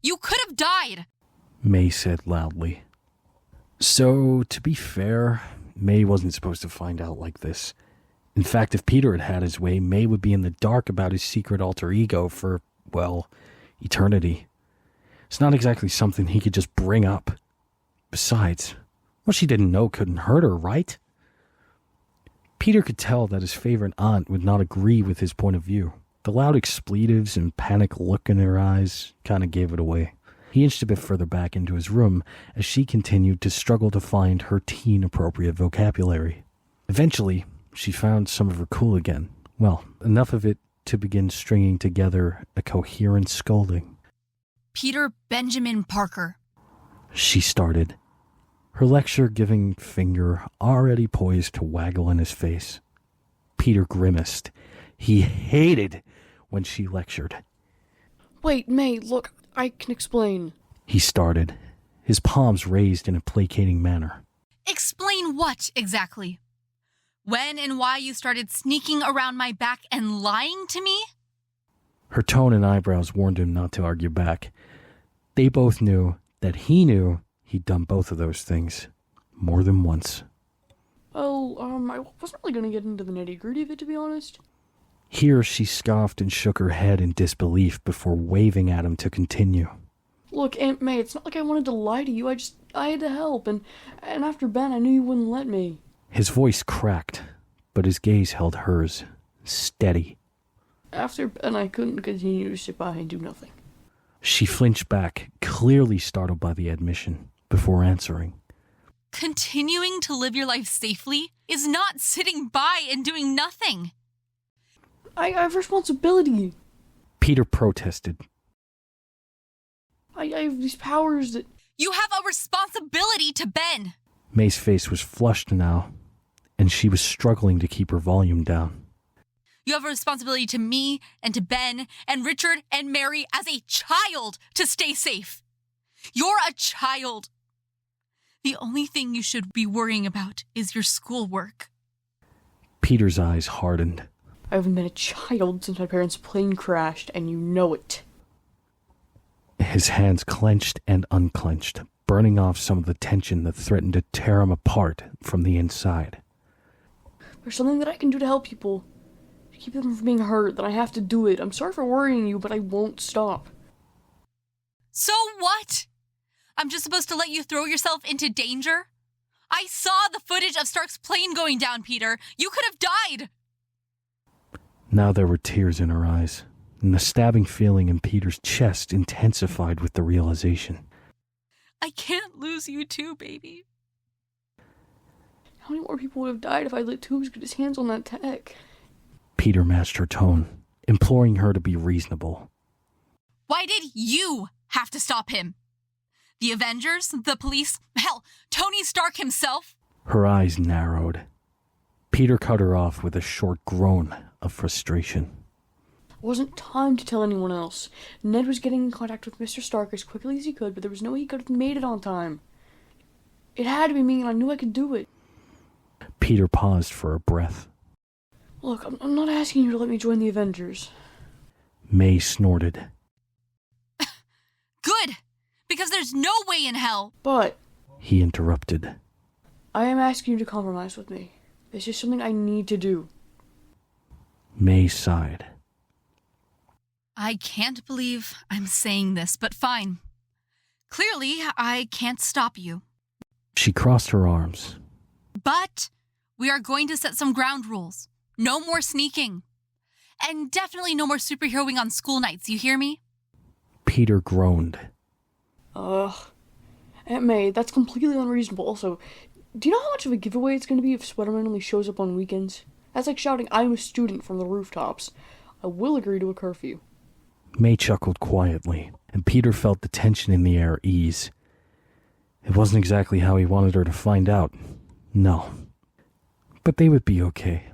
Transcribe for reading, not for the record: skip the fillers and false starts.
You could have died! May said loudly. So, to be fair, May wasn't supposed to find out like this. In fact, if Peter had his way, May would be in the dark about his secret alter ego for, well, eternity. It's not exactly something he could just bring up. Besides, what she didn't know couldn't hurt her, right? Peter could tell that his favorite aunt would not agree with his point of view. The loud expletives and panic look in her eyes kind of gave it away. He inched a bit further back into his room as she continued to struggle to find her teen-appropriate vocabulary. Eventually, she found some of her cool again. Well, enough of it to begin stringing together a coherent scolding. Peter Benjamin Parker. She started, her lecture-giving finger already poised to waggle in his face. Peter grimaced. He hated when she lectured. Wait, May, look, I can explain. He started, his palms raised in a placating manner. Explain what, exactly? When and why you started sneaking around my back and lying to me? Her tone and eyebrows warned him not to argue back. They both knew that he knew he'd done both of those things more than once. Well, I wasn't really going to get into the nitty-gritty of it, to be honest. Here she scoffed and shook her head in disbelief before waving at him to continue. Look, Aunt May, it's not like I wanted to lie to you. I had to help, and after Ben, I knew you wouldn't let me. His voice cracked, but his gaze held hers, steady. After Ben, I couldn't continue to sit by and do nothing. She flinched back, clearly startled by the admission, before answering. Continuing to live your life safely is not sitting by and doing nothing. I have responsibility. Peter protested. I have these powers that... You have a responsibility to Ben. May's face was flushed now, and she was struggling to keep her volume down. You have a responsibility to me and to Ben and Richard and Mary as a child to stay safe. You're a child. The only thing you should be worrying about is your schoolwork. Peter's eyes hardened. I haven't been a child since my parents' plane crashed, and you know it. His hands clenched and unclenched, burning off some of the tension that threatened to tear him apart from the inside. There's something that I can do to help people. To keep them from being hurt, then I have to do it. I'm sorry for worrying you, but I won't stop. So what? I'm just supposed to let you throw yourself into danger? I saw the footage of Stark's plane going down, Peter. You could have died. Now there were tears in her eyes, and the stabbing feeling in Peter's chest intensified with the realization. I can't lose you too, baby. How many more people would have died if I let Tubes get his hands on that tech? Peter matched her tone, imploring her to be reasonable. Why did you have to stop him? The Avengers? The police? Hell, Tony Stark himself? Her eyes narrowed. Peter cut her off with a short groan of frustration. It wasn't time to tell anyone else. Ned was getting in contact with Mr. Stark as quickly as he could, but there was no way he could have made it on time. It had to be me, and I knew I could do it. Peter paused for a breath. Look, I'm not asking you to let me join the Avengers. May snorted. Good, because there's no way in hell. But He interrupted. I am asking you to compromise with me. It's just something I need to do. May sighed. I can't believe I'm saying this, but fine. Clearly, I can't stop you. She crossed her arms. But we are going to set some ground rules. No more sneaking. And definitely no more superheroing on school nights, you hear me? Peter groaned. Aunt May, that's completely unreasonable. Also, do you know how much of a giveaway it's going to be if Spider-Man only shows up on weekends? That's like shouting, I'm a student from the rooftops. I will agree to a curfew. May chuckled quietly, and Peter felt the tension in the air ease. It wasn't exactly how he wanted her to find out. No. But they would be okay.